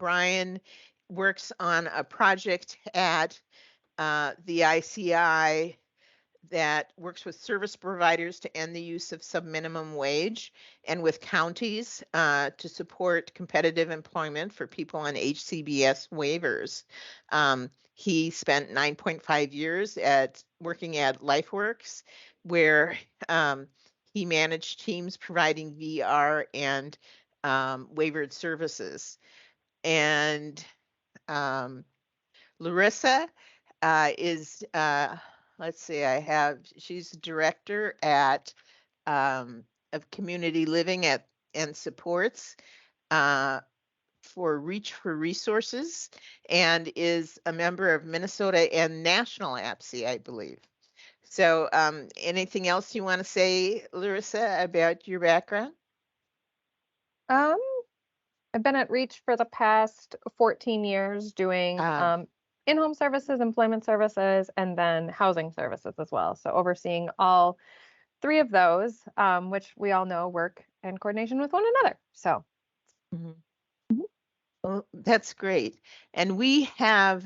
Brian works on a project at the ICI that works with service providers to end the use of subminimum wage and with counties to support competitive employment for people on HCBS waivers. He spent 9.5 years working at LifeWorks, where he managed teams providing VR and waivered services. And Larissa is let's see, she's director of community living and supports for Reach for Resources, and is a member of Minnesota and National ASPE, I believe. So anything else you want to say, Larissa, about your background? I've been at Reach for the past 14 years doing in-home services, employment services, and then housing services as well. So overseeing all three of those, which we all know work in coordination with one another. So. Well, that's great. And we have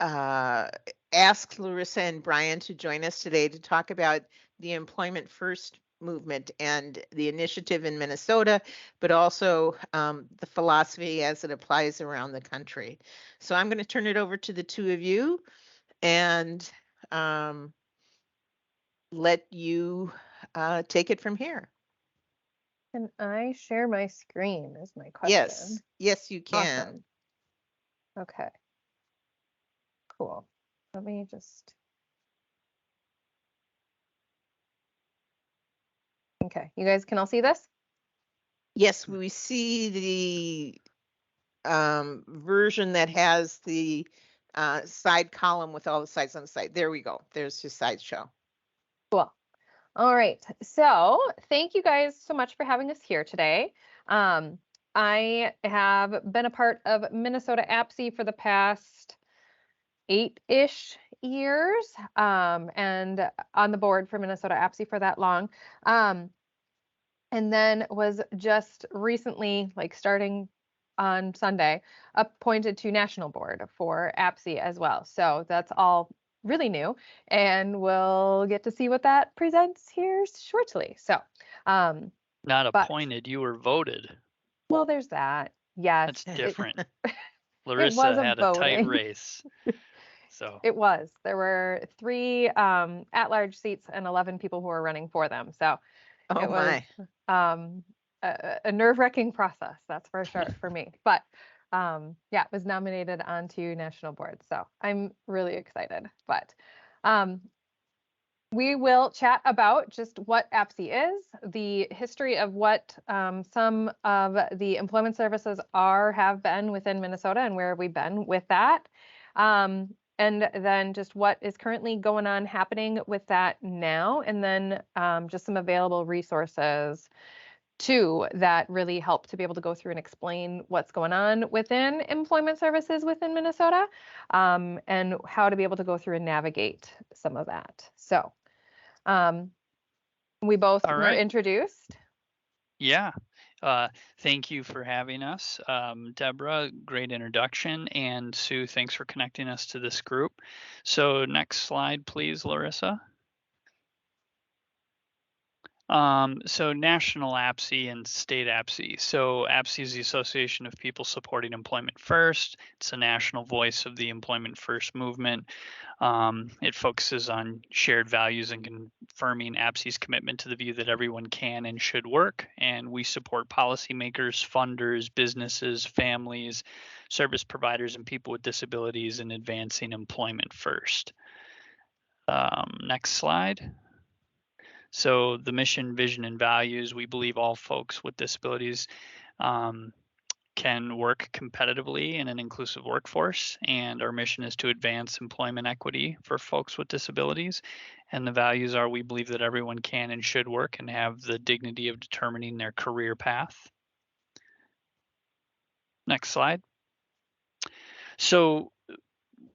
asked Larissa and Brian to join us today to talk about the Employment First movement and the initiative in Minnesota, but also the philosophy as it applies around the country. So I'm going to turn it over to the two of you and let you take it from here. Can I share my screen is my question? Yes, you can. Awesome. Okay. Cool. Let me just. Okay, you guys can all see this? Yes, we see the version that has the side column with all the sides on the side. There we go. There's your slideshow. Cool. All right. So thank you guys so much for having us here today. I have been a part of Minnesota ASPE for the past 8-ish years, and on the board for Minnesota ASPE for that long. And then was just recently, like starting on Sunday, appointed to national board for ASPE as well. So that's all really new, and we'll get to see what that presents here shortly. So, not appointed, you were voted. Well, there's that. Yes, that's different. Larissa had a tight race. So it was. There were 3 at-large seats and 11 people who were running for them. So it was a nerve-wracking process, that's for sure for me. But yeah, was nominated onto national board. So I'm really excited. But we will chat about just what ASPE is, the history of what some of the employment services have been within Minnesota and where we've been with that. And then just what is currently going on happening with that now, and then just some available resources too that really help to be able to go through and explain what's going on within employment services within Minnesota, and how to be able to go through and navigate some of that. So we both were introduced. Yeah. Thank you for having us. Deborah, great introduction. And Sue, thanks for connecting us to this group. So next slide, please, Larissa. So national ASPE and state ASPE. So ASPE is the Association of People Supporting Employment First. It's a national voice of the Employment First movement. It focuses on shared values and confirming ASPE's commitment to the view that everyone can and should work. And we support policymakers, funders, businesses, families, service providers, and people with disabilities in advancing employment first. Next slide. So the mission, vision, and values, we believe all folks with disabilities can work competitively in an inclusive workforce. And our mission is to advance employment equity for folks with disabilities. And the values are, we believe that everyone can and should work and have the dignity of determining their career path. Next slide. So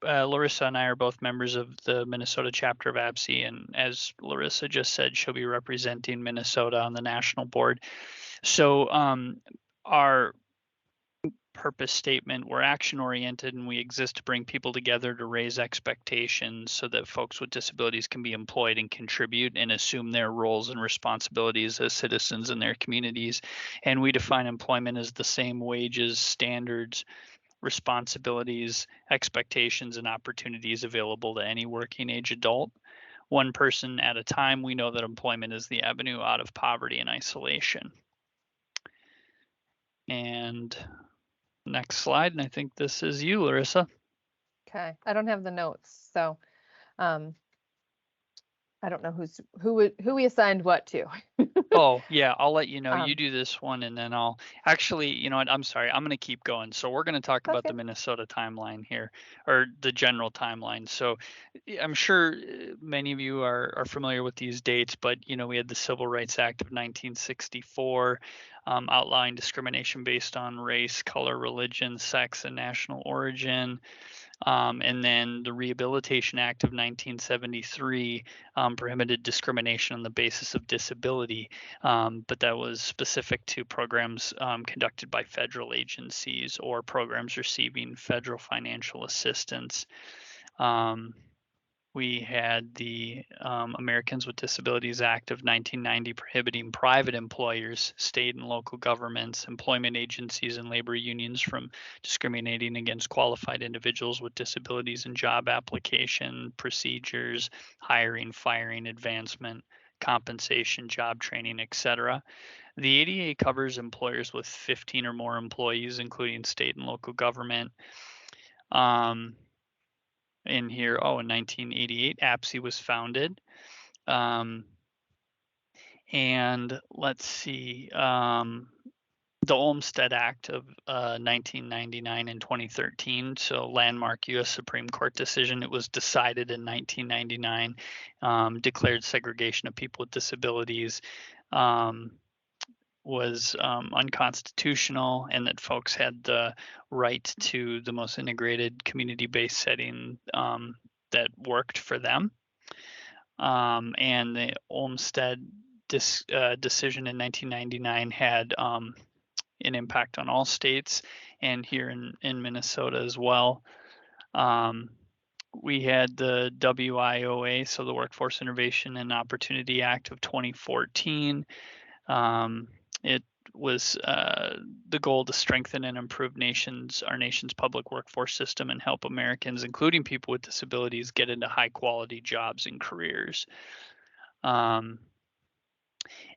Larissa and I are both members of the Minnesota chapter of ASPE, and as Larissa just said, she'll be representing Minnesota on the national board. So our purpose statement, we're action oriented and we exist to bring people together to raise expectations so that folks with disabilities can be employed and contribute and assume their roles and responsibilities as citizens in their communities. And we define employment as the same wages, standards, responsibilities, expectations, and opportunities available to any working age adult. One person at a time, we know that employment is the avenue out of poverty and isolation. And next slide, and I think this is you, Larissa. Okay, I don't have the notes, so I don't know who we assigned what to. Oh, yeah, I'll let you know. You Um, do this one and then I'll actually, you know what? I'm sorry. I'm going to keep going. So we're going to talk Sounds about the good. Minnesota timeline here, or the general timeline. So I'm sure many of you are familiar with these dates, but you know, we had the Civil Rights Act of 1964, outlawing discrimination based on race, color, religion, sex, and national origin. And then the Rehabilitation Act of 1973 prohibited discrimination on the basis of disability, but that was specific to programs conducted by federal agencies or programs receiving federal financial assistance. We had the Americans with Disabilities Act of 1990 prohibiting private employers, state and local governments, employment agencies, and labor unions from discriminating against qualified individuals with disabilities in job application procedures, hiring, firing, advancement, compensation, job training, etc. The ADA covers employers with 15 or more employees, including state and local government. In here, in 1988, ASPE was founded. And let's see, the Olmstead Act of 1999 and 2013, so landmark U.S. Supreme Court decision. It was decided in 1999, declared segregation of people with disabilities was unconstitutional, and that folks had the right to the most integrated community-based setting that worked for them. And the Olmstead decision in 1999 had an impact on all states, and here in Minnesota as well. We had the WIOA, so the Workforce Innovation and Opportunity Act of 2014. It was the goal to strengthen and improve our nation's public workforce system and help Americans, including people with disabilities, get into high quality jobs and careers. And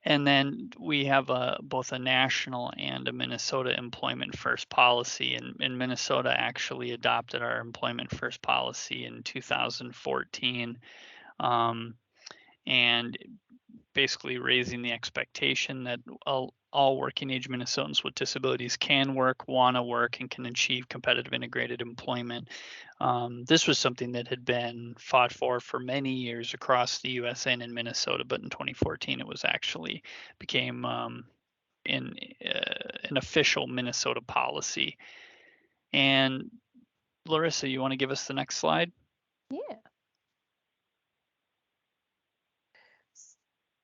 then we have both a national and a Minnesota employment first policy, and Minnesota actually adopted our employment first policy in 2014. And basically raising the expectation that all working age Minnesotans with disabilities can work, want to work, and can achieve competitive integrated employment. This was something that had been fought for many years across the U.S. and in Minnesota, but in 2014 it was actually became an official Minnesota policy. And Larissa, you want to give us the next slide? Yeah.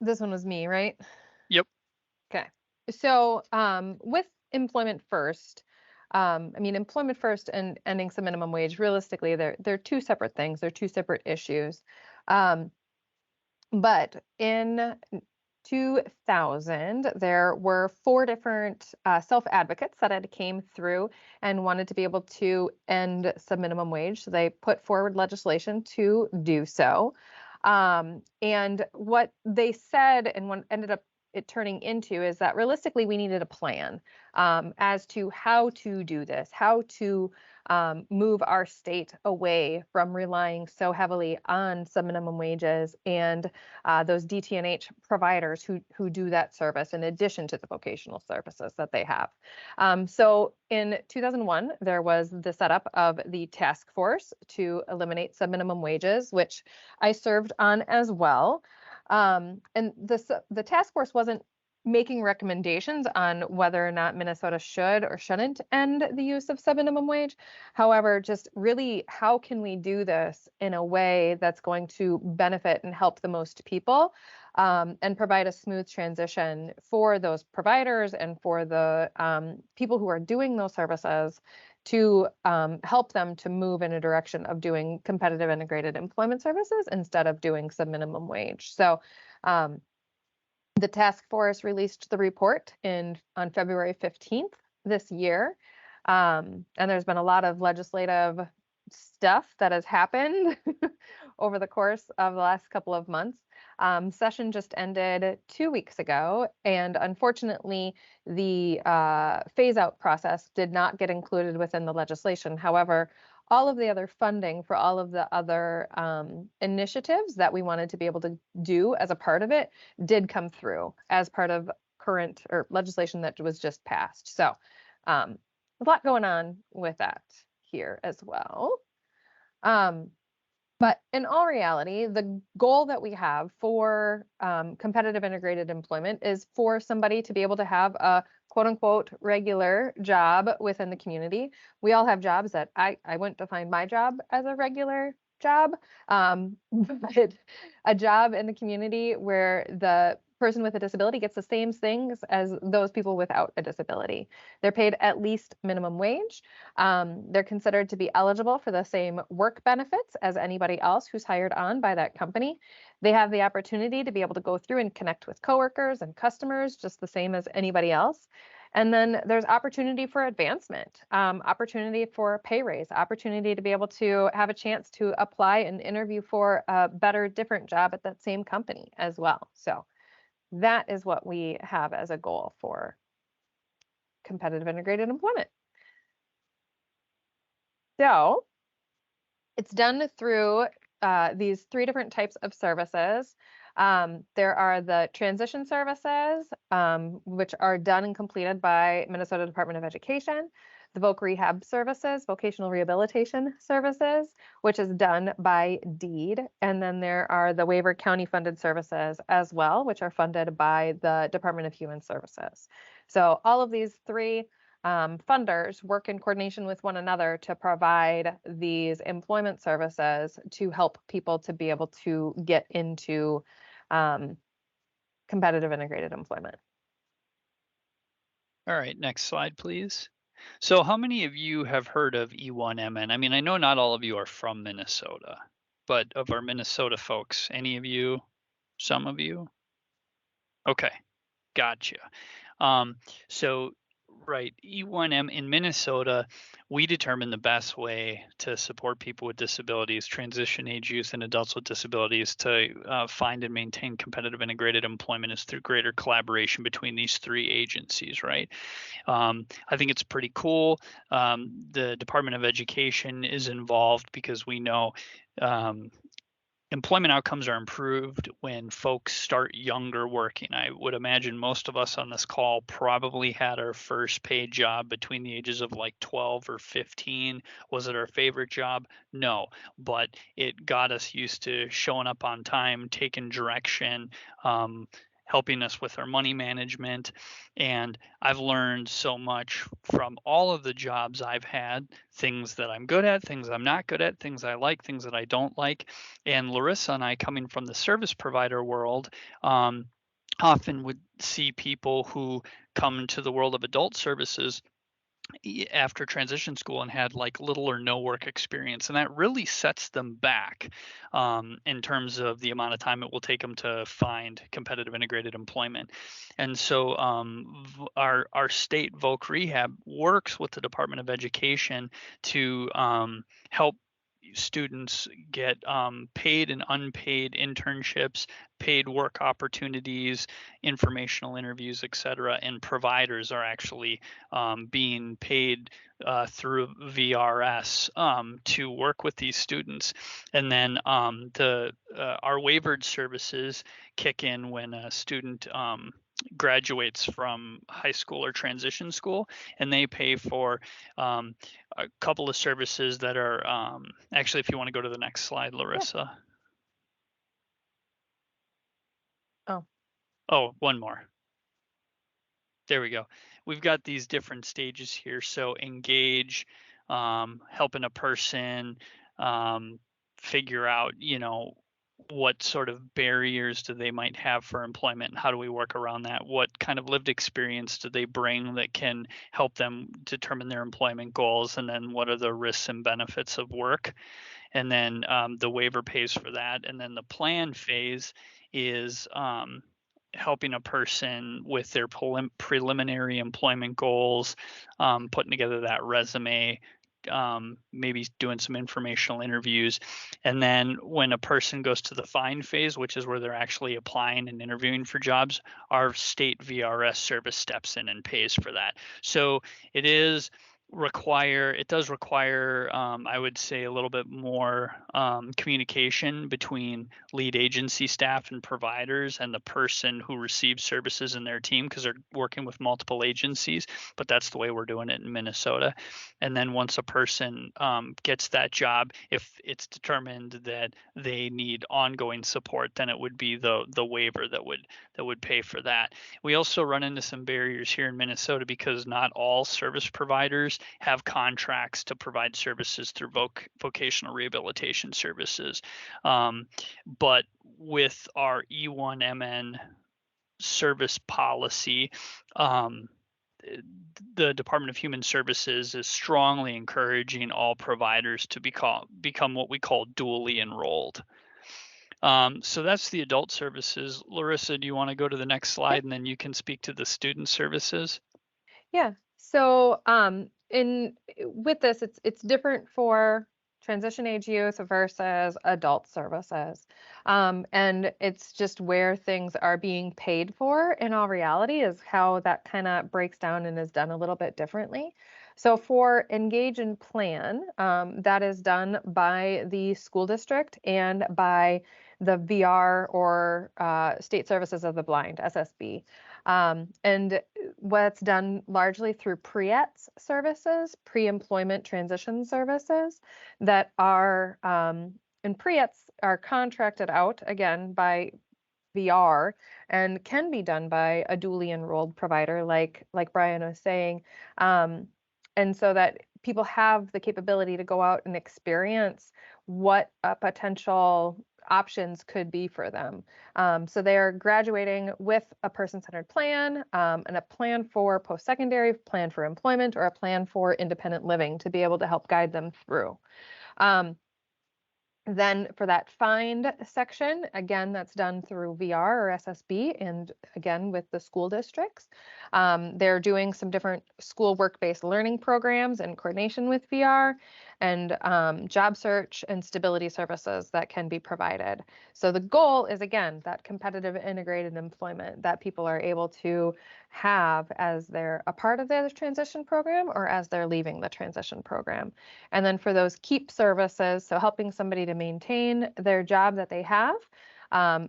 This one was me, right? Yep. Okay. So with employment first, employment first and ending some minimum wage, realistically, they're two separate things. They're two separate issues. But in 2000, there were 4 different self-advocates that had came through and wanted to be able to end some minimum wage. So they put forward legislation to do so. And what they said and what ended up it turning into is that realistically we needed a plan as to how to do this, how to move our state away from relying so heavily on some minimum wages and those DT&H providers who do that service in addition to the vocational services that they have. So in 2001, there was the setup of the task force to eliminate some minimum wages, which I served on as well. And the task force wasn't making recommendations on whether or not Minnesota should or shouldn't end the use of sub-minimum wage. However, just really, how can we do this in a way that's going to benefit and help the most people, and provide a smooth transition for those providers and for the people who are doing those services to help them to move in a direction of doing competitive integrated employment services instead of doing sub-minimum wage. So the task force released the report on February 15th this year. And there's been a lot of legislative stuff that has happened over the course of the last couple of months. Session just ended 2 weeks ago, and unfortunately, the phase out process did not get included within the legislation. However, all of the other funding for all of the other initiatives that we wanted to be able to do as a part of it did come through as part of current or legislation that was just passed. So a lot going on with that here as well. But in all reality, the goal that we have for competitive integrated employment is for somebody to be able to have a quote unquote regular job within the community. We all have jobs that I wouldn't define my job as a regular job, but a job in the community where the person with a disability gets the same things as those people without a disability. They're paid at least minimum wage. They're considered to be eligible for the same work benefits as anybody else who's hired on by that company. They have the opportunity to be able to go through and connect with coworkers and customers just the same as anybody else. And then there's opportunity for advancement, opportunity for a pay raise, opportunity to be able to have a chance to apply and interview for a better, different job at that same company as well. So that is what we have as a goal for competitive integrated employment. So it's done through these 3 different types of services. There are the transition services, which are done and completed by Minnesota Department of Education, the voc rehab services, vocational rehabilitation services, which is done by deed. And then there are the waiver county funded services as well, which are funded by the Department of Human Services. So all of these 3 funders work in coordination with one another to provide these employment services to help people to be able to get into competitive integrated employment. All right, next slide, please. So how many of you have heard of E1MN? I mean, I know not all of you are from Minnesota, but of our Minnesota folks, any of you, some of you? Okay, gotcha. So right, E1M in Minnesota, we determine the best way to support people with disabilities, transition age youth, and adults with disabilities to find and maintain competitive integrated employment is through greater collaboration between these 3 agencies, right? I think it's pretty cool. The Department of Education is involved because we know employment outcomes are improved when folks start younger working. I would imagine most of us on this call probably had our first paid job between the ages of like 12 or 15. Was it our favorite job? No, but it got us used to showing up on time, taking direction, helping us with our money management. And I've learned so much from all of the jobs I've had, things that I'm good at, things I'm not good at, things I like, things that I don't like. And Larissa and I, coming from the service provider world, often would see people who come to the world of adult services after transition school and had like little or no work experience, and that really sets them back in terms of the amount of time it will take them to find competitive integrated employment. And so our state voc rehab works with the Department of Education to help students get paid and unpaid internships, paid work opportunities, informational interviews, etc. And providers are actually being paid through VRS to work with these students. And then our waivered services kick in when a student graduates from high school or transition school, and they pay for a couple of services that are actually, if you want to go to the next slide, Larissa. Yeah. Oh, one more. There we go. We've got these different stages here. So engage, helping a person figure out, what sort of barriers do they might have for employment, and how do we work around that? What kind of lived experience do they bring that can help them determine their employment goals? And then what are the risks and benefits of work? And then the waiver pays for that. And then the plan phase is helping a person with their preliminary employment goals, putting together that resume, maybe doing some informational interviews. And then when a person goes to the find phase, which is where they're actually applying and interviewing for jobs, our state VRS service steps in and pays for that. So it does require, I would say, a little bit more communication between lead agency staff and providers and the person who receives services in their team, because they're working with multiple agencies. But that's the way we're doing it in Minnesota. And then once a person gets that job, if it's determined that they need ongoing support, then it would be the waiver that would pay for that. We also run into some barriers here in Minnesota because not all service providers have contracts to provide services through vocational rehabilitation services. But with our E1MN service policy, the Department of Human Services is strongly encouraging all providers to become what we call dually enrolled. So that's the adult services. Larissa, do you want to go to the next slide, and then you can speak to the student services? Yeah. So with this, it's different for transition age youth versus adult services. And it's just where things are being paid for in all reality is how that kind of breaks down and is done a little bit differently. So for engage and plan, that is done by the school district and by the VR or State Services of the Blind, SSB. And what's done largely through PREETS services, pre-employment transition services that are, and PREETS are contracted out again by VR and can be done by a duly enrolled provider like Brian was saying. And so that people have the capability to go out and experience what a potential options could be for them. So they're graduating with a person-centered plan and a plan for post-secondary, plan for employment, or a plan for independent living to be able to help guide them through. Then for that find section, again, that's done through VR or SSB and again with the school districts. They're doing some different school work-based learning programs in coordination with VR and job search and stability services that can be provided. So the goal is, again, that competitive integrated employment that people are able to have as they're a part of the transition program or as they're leaving the transition program. And then for those keep services, so helping somebody to maintain their job that they have,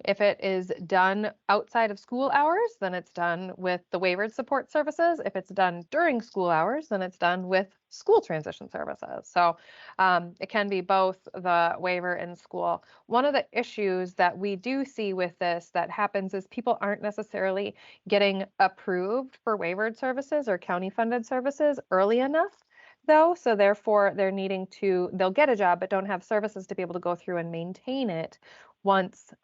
if it is done outside of school hours, then it's done with the waivered support services. If it's done during school hours, then it's done with school transition services. So it can be both the waiver and school. One of the issues that we do see with this that happens is people aren't necessarily getting approved for waivered services or county funded services early enough though. So therefore they'll get a job, but don't have services to be able to go through and maintain it once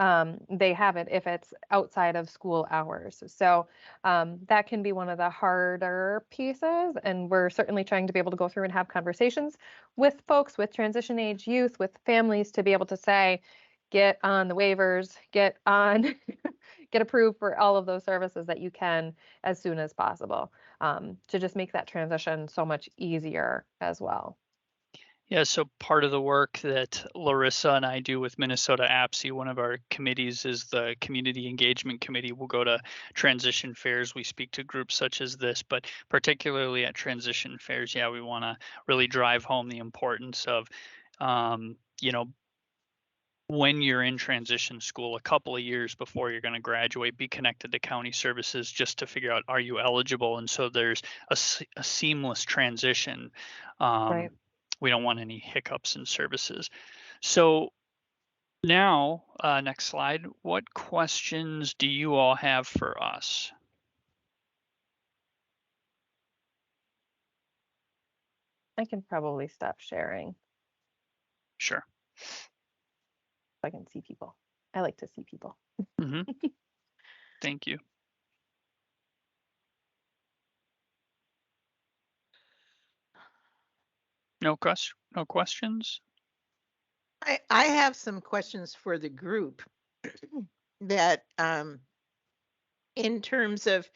they have it if it's outside of school hours. So that can be one of the harder pieces. And we're certainly trying to be able to go through and have conversations with folks with transition age youth, with families to be able to say, get on the waivers, get approved for all of those services that you can as soon as possible, to just make that transition so much easier as well. Yeah, so part of the work that Larissa and I do with Minnesota APSE, one of our committees is the Community Engagement Committee. We'll go to transition fairs. We speak to groups such as this, but particularly at transition fairs, yeah, we want to really drive home the importance of, when you're in transition school, a couple of years before you're going to graduate, be connected to county services just to figure out, are you eligible? And so there's a seamless transition. Right. We don't want any hiccups in services. So now, next slide, what questions do you all have for us? I can probably stop sharing Sure. so I can see people. I like to see people. hmm Thank you. No questions? I have some questions for the group that in terms of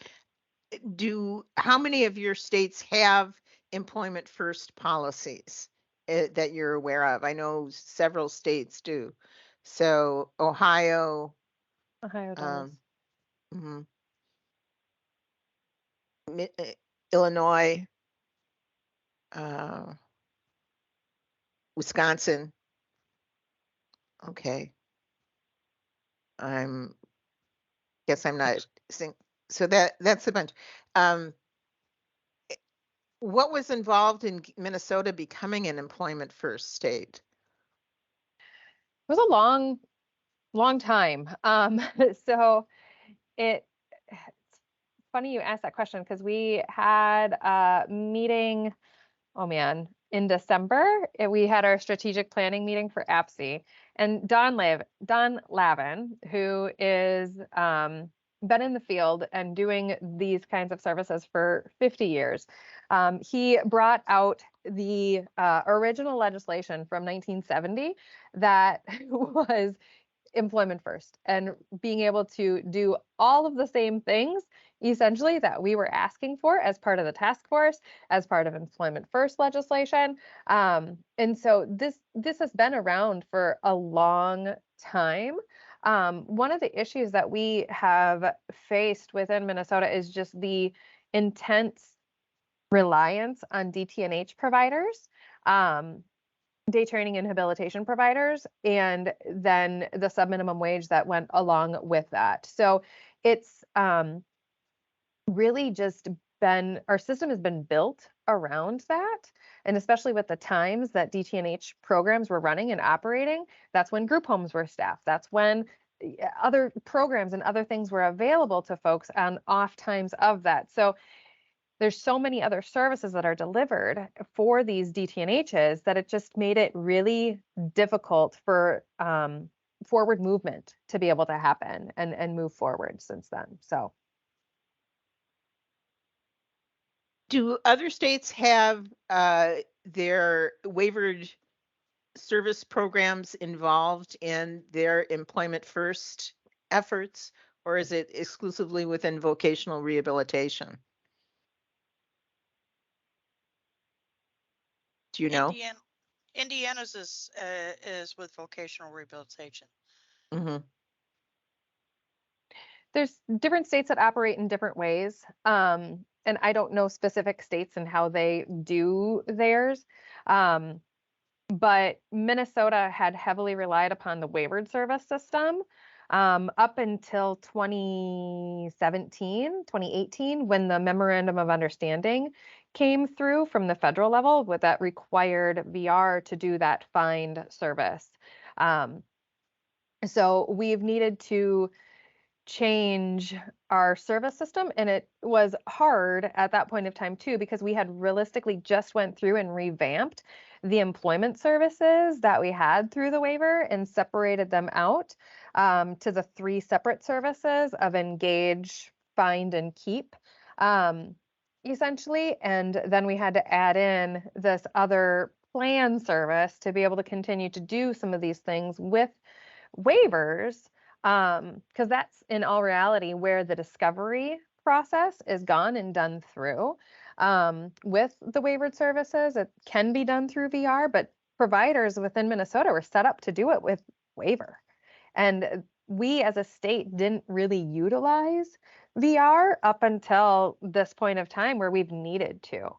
how many of your states have employment first policies that you're aware of? I know several states do. So Ohio, Ohio um, does. mhm, Illinois, uh, Wisconsin. Okay, I'm guess I'm not seeing. So that's a bunch. Um, what was involved in Minnesota becoming an employment first state? It was a long time. So it's funny you asked that question because we had a meeting, oh man, in December. We had our strategic planning meeting for APSE, and Don Lavin, who is been in the field and doing these kinds of services for 50 years. He brought out the original legislation from 1970 that was employment first and being able to do all of the same things essentially that we were asking for as part of the task force, as part of employment first legislation. And so this has been around for a long time. One of the issues that we have faced within Minnesota is just the intense reliance on DT&H providers. Day training and habilitation providers, and then the subminimum wage that went along with that. So it's really just been, our system has been built around that. And especially with the times that DT&H programs were running and operating, that's when group homes were staffed. That's when other programs and other things were available to folks on off times of that. So there's so many other services that are delivered for these DT&Hs that it just made it really difficult for forward movement to be able to happen and move forward since then. So Do other states have their waivered service programs involved in their employment first efforts, or is it exclusively within vocational rehabilitation? Do you know? Indiana's is with vocational rehabilitation. Mm-hmm. there's different states that operate in different ways. And I don't know specific states and how they do theirs. But Minnesota had heavily relied upon the waivered service system up until 2017, 2018, when the Memorandum of Understanding came through from the federal level with that required VR to do that find service. So we've needed to change our service system, and it was hard at that point of time too, because we had realistically just went through and revamped the employment services that we had through the waiver and separated them out to the three separate services of engage, find, and keep, essentially. And then we had to add in this other plan service to be able to continue to do some of these things with waivers, because that's in all reality where the discovery process is gone and done through. With the waivered services, it can be done through VR, but providers within Minnesota were set up to do it with waiver. And we as a state didn't really utilize VR up until this point of time where we've needed to.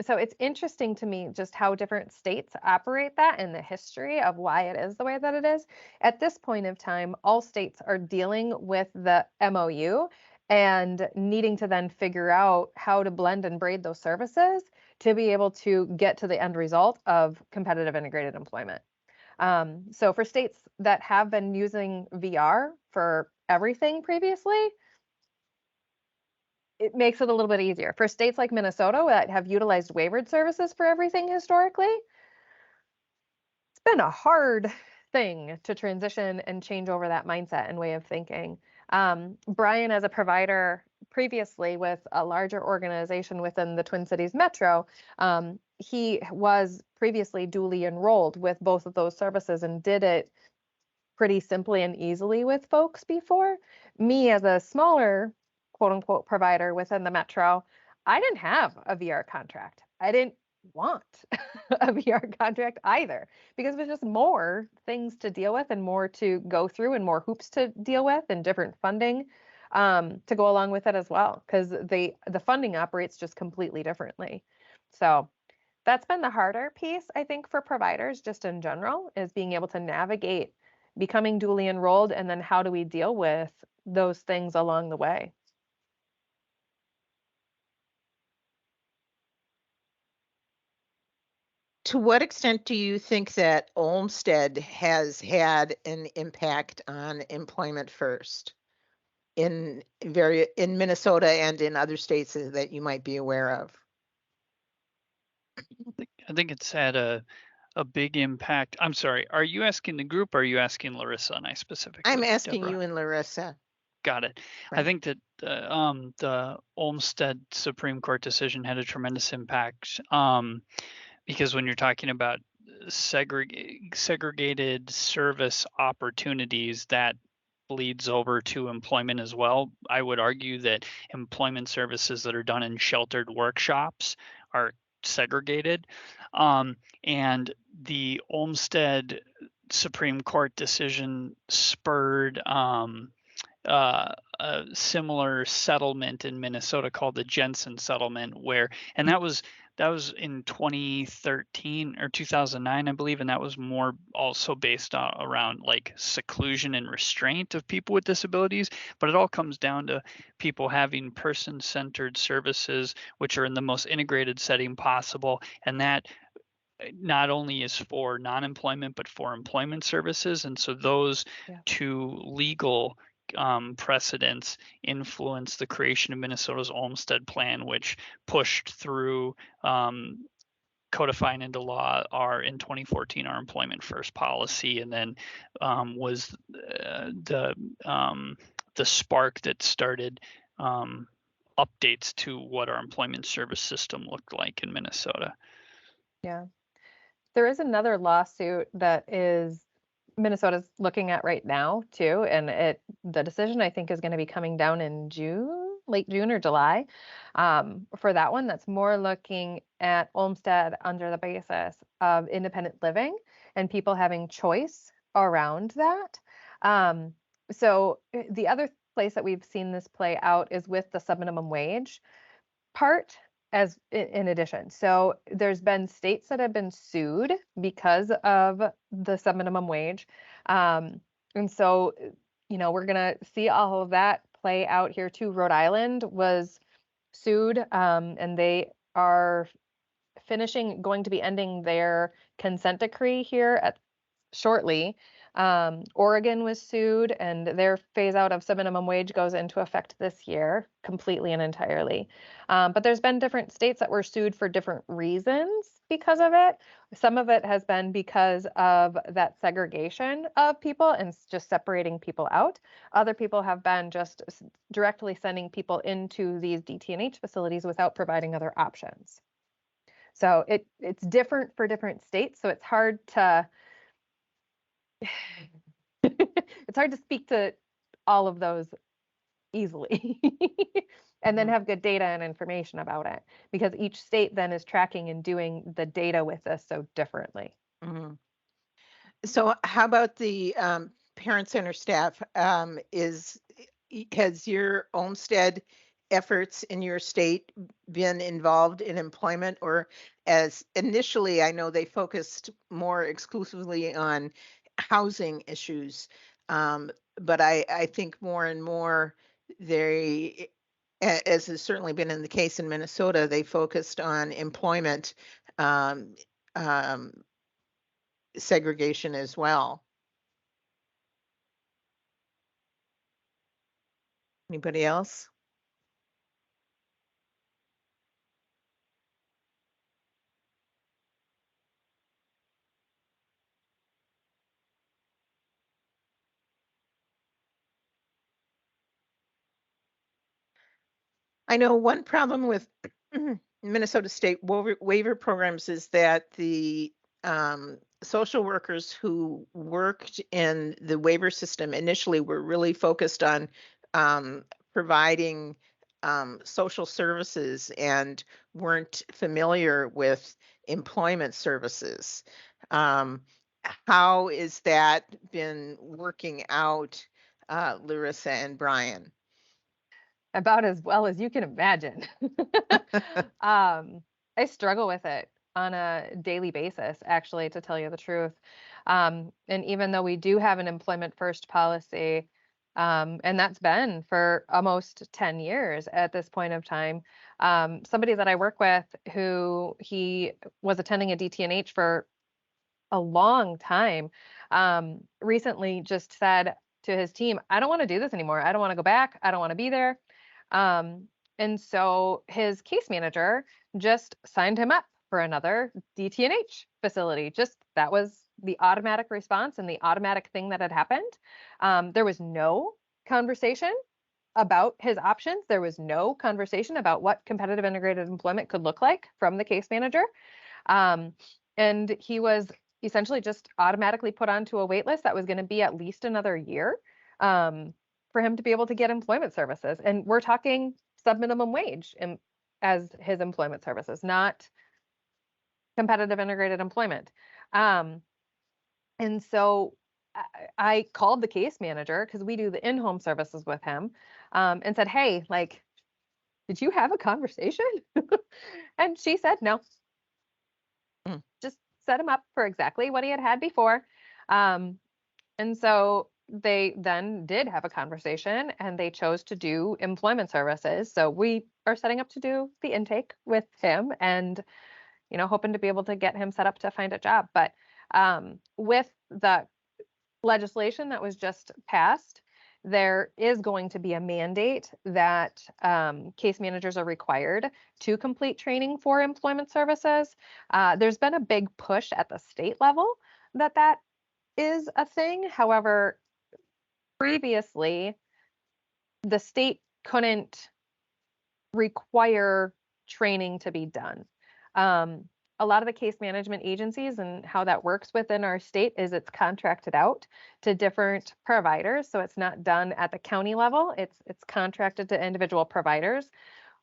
So it's interesting to me just how different states operate that and the history of why it is the way that it is. At this point of time, all states are dealing with the MOU and needing to then figure out how to blend and braid those services to be able to get to the end result of competitive integrated employment. So for states that have been using VR for everything previously, it makes it a little bit easier. For states like Minnesota that have utilized waivered services for everything historically, it's been a hard thing to transition and change over that mindset and way of thinking. Brian, as a provider previously with a larger organization within the Twin Cities Metro, he was previously duly enrolled with both of those services and did it pretty simply and easily with folks before. Me, as a smaller quote unquote provider within the Metro, I didn't have a VR contract. I didn't want a VR contract either because it was just more things to deal with and more to go through and more hoops to deal with and different funding to go along with it as well, because the funding operates just completely differently. So that's been the harder piece, I think, for providers just in general, is being able to navigate becoming duly enrolled, and then how do we deal with those things along the way. To what extent do you think that Olmsted has had an impact on employment first in Minnesota and in other states that you might be aware of? I think it's had a big impact. I'm sorry, are you asking the group or are you asking Larissa and I specifically? I'm asking Deborah? you and Larissa. Got it. I Right. think that the Olmsted Supreme Court decision had a tremendous impact because when you're talking about segregated service opportunities, that bleeds over to employment as well. I would argue that employment services that are done in sheltered workshops are segregated. And the Olmsted Supreme Court decision spurred a similar settlement in Minnesota called the Jensen settlement, and that was in 2013 or 2009, I believe, and that was more also based around like seclusion and restraint of people with disabilities. But it all comes down to people having person-centered services, which are in the most integrated setting possible, and that not only is for non-employment but for employment services. And so those two legal precedents influenced the creation of Minnesota's Olmsted Plan, which pushed through codifying into law in 2014 our employment first policy, and then was the spark that started updates to what our employment service system looked like in Minnesota. Yeah. There is another lawsuit that is Minnesota's looking at right now too, and the decision I think is going to be coming down in late June or July, for that one. That's more looking at Olmsted under the basis of independent living and people having choice around that. So the other place that we've seen this play out is with the subminimum wage part, as in addition. So there's been states that have been sued because of the subminimum wage. And so, we're going to see all of that play out here too. Rhode Island was sued, and they are going to be ending their consent decree here shortly. Oregon was sued, and their phase out of subminimum wage goes into effect this year completely and entirely. But there's been different states that were sued for different reasons because of it. Some of it has been because of that segregation of people and just separating people out. Other people have been just directly sending people into these DT&H facilities without providing other options. So it's different for different states. So it's hard to it's hard to speak to all of those easily and then have good data and information about it, because each state then is tracking and doing the data with us so differently. Mm-hmm. So how about the parent center staff? Has your Olmsted efforts in your state been involved in employment, or as initially I know they focused more exclusively on housing issues, but I think more and more as has certainly been in the case in Minnesota, they focused on employment segregation as well. Anybody else? I know one problem with Minnesota State waiver programs is that the social workers who worked in the waiver system initially were really focused on providing social services and weren't familiar with employment services. Um, how is that been working out, Larissa and Brian? About as well as you can imagine. I struggle with it on a daily basis, actually, to tell you the truth. And even though we do have an employment first policy, and that's been for almost 10 years at this point of time, somebody that I work with who he was attending a DTNH for a long time, recently just said to his team, I don't want to do this anymore. I don't want to go back. I don't want to be there. Um, and so his case manager just signed him up for another DTNH facility. Just that was the automatic response and the automatic thing that had happened. There was no conversation about his options. There was no conversation about what competitive integrated employment could look like from the case manager. And he was essentially just automatically put onto a wait list that was going to be at least another year for him to be able to get employment services. And we're talking sub-minimum wage as his employment services, not competitive integrated employment. And so I called the case manager because we do the in-home services with him, and said, hey, like, did you have a conversation? And she said, no. Just set him up for exactly what he had before. And so they then did have a conversation and they chose to do employment services. So we are setting up to do the intake with him and, hoping to be able to get him set up to find a job. But with the legislation that was just passed, there is going to be a mandate that case managers are required to complete training for employment services. There's been a big push at the state level that is a thing. However, previously, the state couldn't require training to be done. A lot of the case management agencies and how that works within our state is it's contracted out to different providers. So it's not done at the county level. It's contracted to individual providers,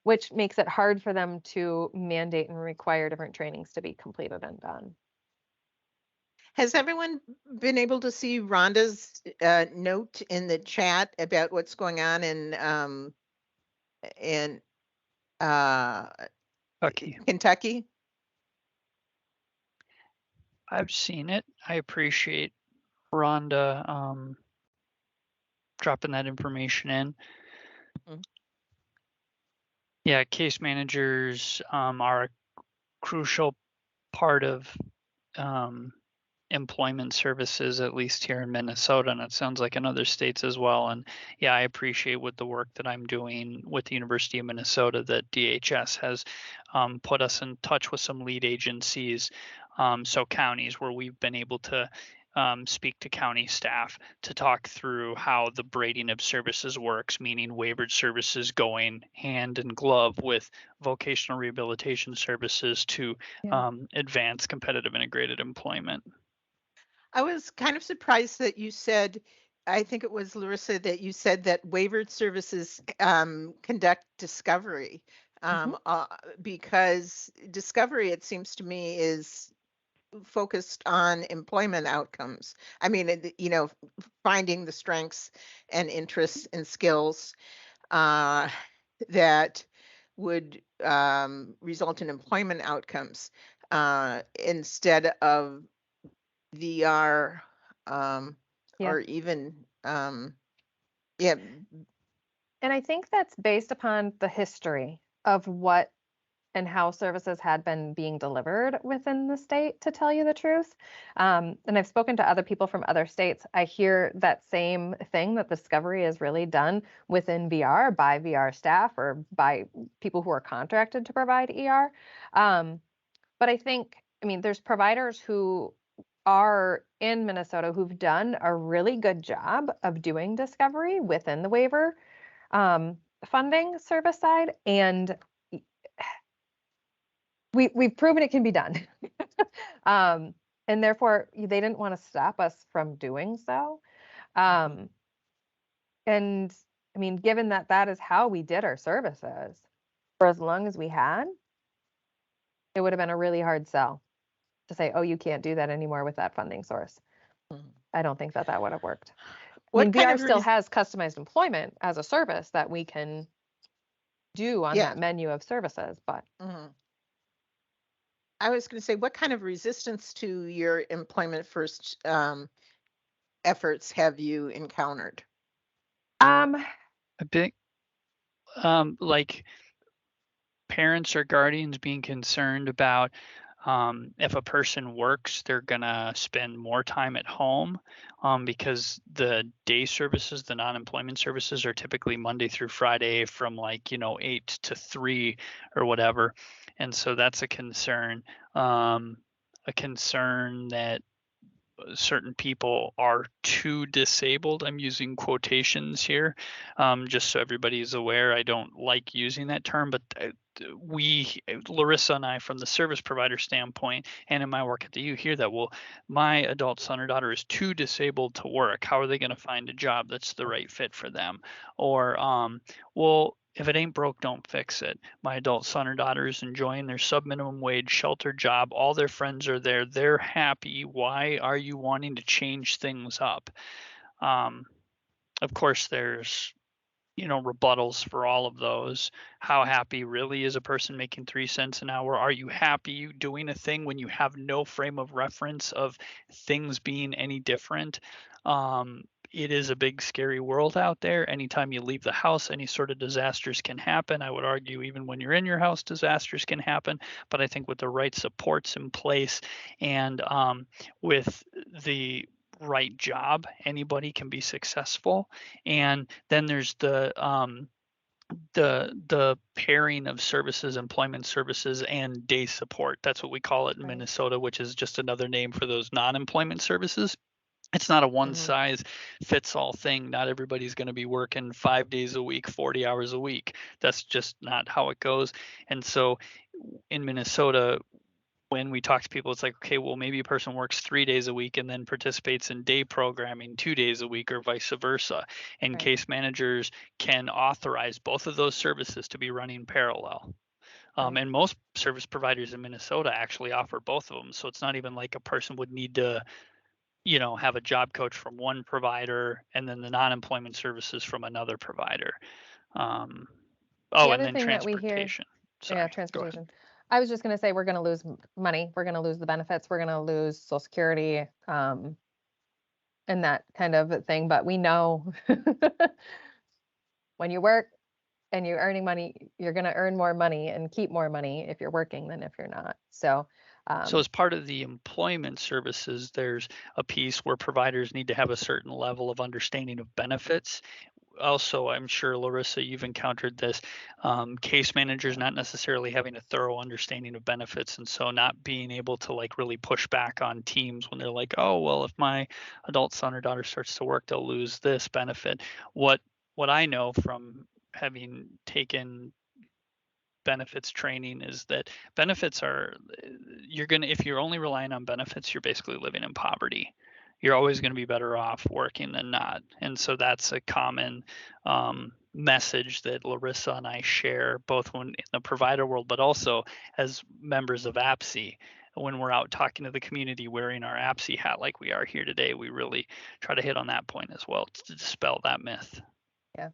which makes it hard for them to mandate and require different trainings to be completed and done. Has everyone been able to see Rhonda's note in the chat about what's going on in Kentucky? I've seen it. I appreciate Rhonda dropping that information in. Mhm. Yeah, case managers are a crucial part of employment services, at least here in Minnesota, and it sounds like in other states as well. And yeah, I appreciate with the work that I'm doing with the University of Minnesota that DHS has put us in touch with some lead agencies, so counties where we've been able to speak to county staff to talk through how the braiding of services works, meaning waivered services going hand in glove with vocational rehabilitation services to advance competitive integrated employment. I was kind of surprised that you said, I think it was Larissa, that you said that waivered services conduct discovery, because discovery, it seems to me, is focused on employment outcomes. I mean, finding the strengths and interests and skills that would result in employment outcomes instead of VR or even yeah. And I think that's based upon the history of what and how services had been being delivered within the state, to tell you the truth. And I've spoken to other people from other states. I hear that same thing, that discovery is really done within VR by VR staff or by people who are contracted to provide ER. But I think, there's providers who are in Minnesota who've done a really good job of doing discovery within the waiver. funding service side, and we've proven it can be done. And therefore they didn't want to stop us from doing so. And I mean, given that that is how we did our services for as long as we had, it would have been a really hard sell to say, oh, you can't do that anymore with that funding source. I don't think that would have worked. I mean, VR still has customized employment as a service that we can do on that menu of services, but. I was going to say, what kind of resistance to your employment first efforts have you encountered? A big, like parents or guardians being concerned about if a person works, they're gonna spend more time at home because the day services, the non-employment services, are typically Monday through Friday from like 8 to 3 or whatever, and so that's a concern. A concern that certain people are too disabled. I'm using quotations here, just so everybody is aware. I don't like using that term, but Larissa and I, from the service provider standpoint, and in my work at the U, hear that, well, my adult son or daughter is too disabled to work. How are they going to find a job that's the right fit for them? Or, well, if it ain't broke, don't fix it. My adult son or daughter is enjoying their sub-minimum wage sheltered job. All their friends are there. They're happy. Why are you wanting to change things up? Of course, there's rebuttals for all of those. How happy really is a person making 3 cents an hour? Are you happy doing a thing when you have no frame of reference of things being any different? It is a big, scary world out there. Anytime you leave the house, any sort of disasters can happen. I would argue even when you're in your house, disasters can happen. But I think with the right supports in place and with the right job, anybody can be successful. And then there's the pairing of services, employment services, and day support. That's what we call it in Minnesota, which is just another name for those non-employment services. It's not a one size fits all thing. Not everybody's going to be working 5 days a week, 40 hours a week. That's just not how it goes. And so in Minnesota, when we talk to people, it's like, okay, well, maybe a person works 3 days a week and then participates in day programming 2 days a week or vice versa. And case managers can authorize both of those services to be running parallel. And most service providers in Minnesota actually offer both of them. So it's not even like a person would need to have a job coach from one provider and then the non-employment services from another provider. And then transportation. Sorry, transportation. I was just going to say, we're going to lose money. We're going to lose the benefits. We're going to lose Social Security, and that kind of thing. But we know when you work and you're earning money, you're going to earn more money and keep more money if you're working than if you're not. So as part of the employment services, there's a piece where providers need to have a certain level of understanding of benefits. Also, I'm sure, Larissa, you've encountered this, case managers not necessarily having a thorough understanding of benefits, and so not being able to like really push back on teams when they're like, oh, well, if my adult son or daughter starts to work, they'll lose this benefit. What I know from having taken benefits training is that benefits are, if you're only relying on benefits, you're basically living in poverty. You're always going to be better off working than not. And so that's a common message that Larissa and I share, both when in the provider world, but also as members of ASPE. When we're out talking to the community wearing our ASPE hat like we are here today, we really try to hit on that point as well to dispel that myth. Yeah.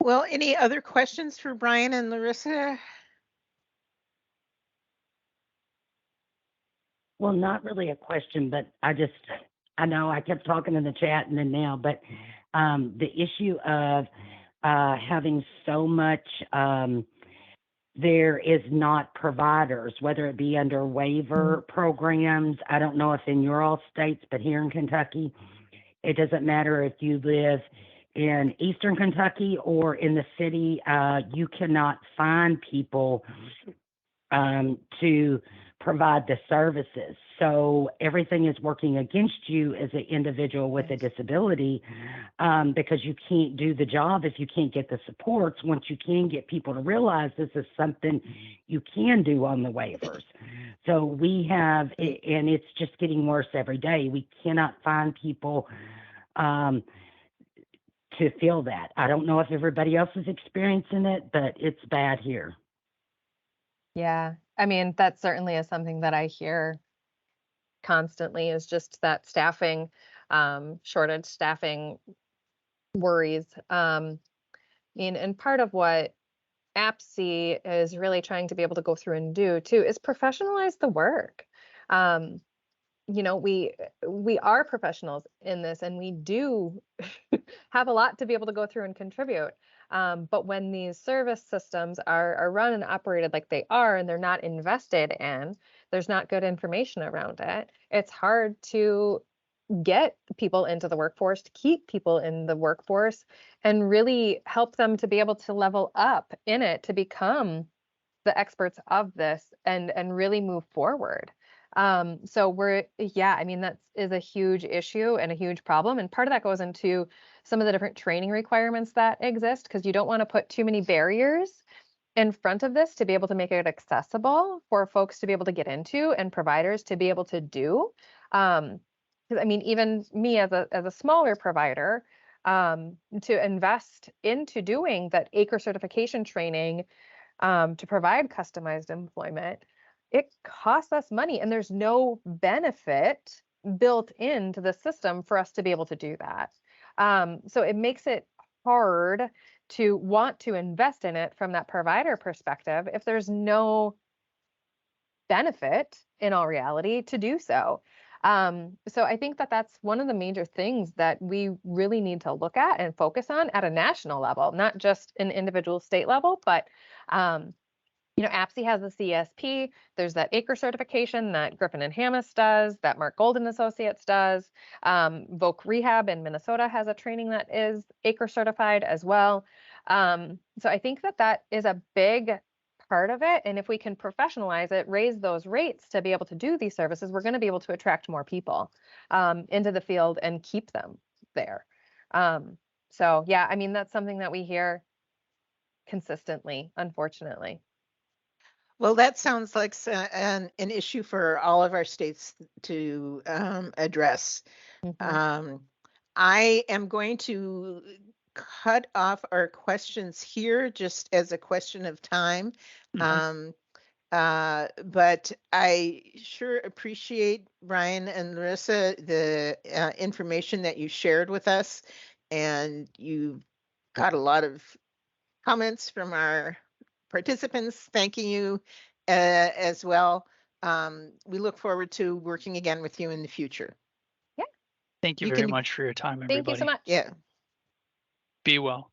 Well, any other questions for Brian and Larissa? Well, not really a question, but I know I kept talking in the chat and then now, but the issue of having so much, there is not providers, whether it be under waiver programs. I don't know if in your all states, but here in Kentucky, it doesn't matter if you live in Eastern Kentucky or in the city, you cannot find people to provide the services. So everything is working against you as an individual with a disability, because you can't do the job if you can't get the supports. Once you can get people to realize this is something you can do on the waivers. So we have, and it's just getting worse every day. We cannot find people to feel that. I don't know if everybody else is experiencing it, but it's bad here. Yeah, I mean, that certainly is something that I hear constantly, is just that staffing, shortage, staffing worries. And part of what APSE is really trying to be able to go through and do too is professionalize the work. Um, we are professionals in this, and we do have a lot to be able to go through and contribute. But when these service systems are run and operated like they are, and they're not invested in, there's not good information around it. It's hard to get people into the workforce, to keep people in the workforce, and really help them to be able to level up in it, to become the experts of this and really move forward. So yeah, I mean, that is a huge issue and a huge problem. And part of that goes into some of the different training requirements that exist, because you don't want to put too many barriers in front of this to be able to make it accessible for folks to be able to get into and providers to be able to do. Because I mean, even me as a smaller provider, to invest into doing that ACRE certification training, to provide customized employment, it costs us money, and there's no benefit built into the system for us to be able to do that. So it makes it hard to want to invest in it from that provider perspective if there's no benefit in all reality to do so. So I think that that's one of the major things that we really need to look at and focus on at a national level, not just an individual state level, but APSE has the CSP. There's that ACRE certification that Griffin and Hammis does, that Mark Golden Associates does. Voc Rehab in Minnesota has a training that is ACRE certified as well. So I think that that is a big part of it. And if we can professionalize it, raise those rates to be able to do these services, we're going to be able to attract more people into the field and keep them there. So yeah, I mean, that's something that we hear consistently, unfortunately. Well, that sounds like an issue for all of our states to address. Mhm. I am going to cut off our questions here just as a question of time. Mhm. But I sure appreciate, Brian and Larissa, the information that you shared with us, and you got a lot of comments from our participants thanking you as well. We look forward to working again with you in the future. Yeah. Thank you You very can, much for your time, Thank you so everybody. much. yeah. Be well.